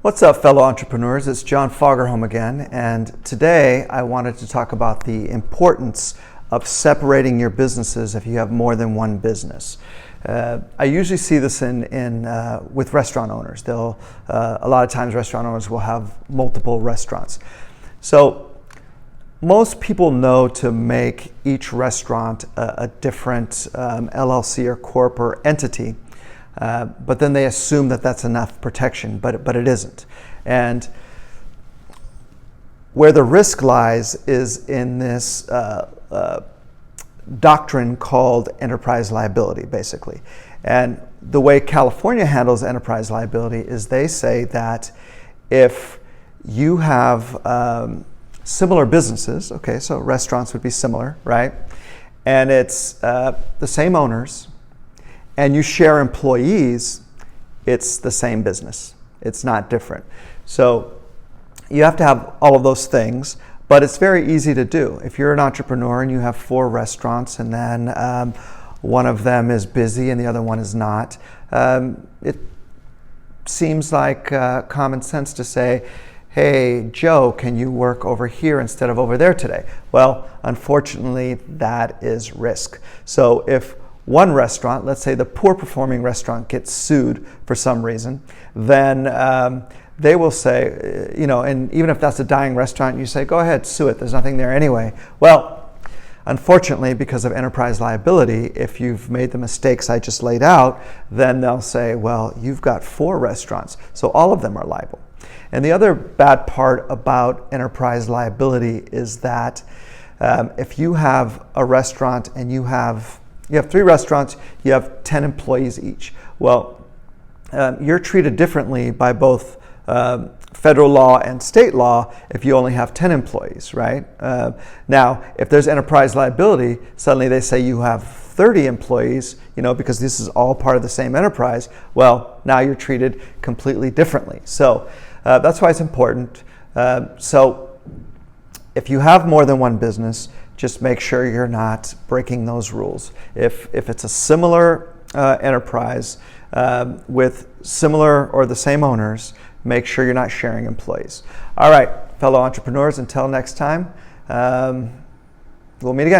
What's up, fellow entrepreneurs? It's John Fagerholm again, and today I wanted to talk about the importance of separating your businesses if you have more than one business. I usually see this with restaurant owners. A lot of times restaurant owners will have multiple restaurants. So most people know to make each restaurant a different LLC or corp or entity. But then they assume that that's enough protection, but it isn't. And where the risk lies is in this doctrine called enterprise liability, basically. And the way California handles enterprise liability is they say that if you have similar businesses, okay, so restaurants would be similar, right? And it's the same owners, and you share employees, it's the same business. It's not different. So you have to have all of those things, but it's very easy to do. If you're an entrepreneur and you have 4 restaurants and then one of them is busy and the other one is not, it seems like common sense to say, hey, Joe, can you work over here instead of over there today? Well, unfortunately, that is risk. So if one restaurant, let's say the poor performing restaurant, gets sued for some reason, then they will say, and even if that's a dying restaurant, you say, go ahead, sue it, there's nothing there anyway. Well, unfortunately, because of enterprise liability, if you've made the mistakes I just laid out, then they'll say, well, you've got 4 restaurants, so all of them are liable. And the other bad part about enterprise liability is that if you have a restaurant and you have 3 restaurants, you have 10 employees each. Well, you're treated differently by both federal law and state law if you only have 10 employees, right? Now, if there's enterprise liability, suddenly they say you have 30 employees, because this is all part of the same enterprise. Well, now you're treated completely differently. So that's why it's important. So if you have more than one business, just make sure you're not breaking those rules. If it's a similar enterprise with similar or the same owners, make sure you're not sharing employees. All right, fellow entrepreneurs, until next time, we'll meet again.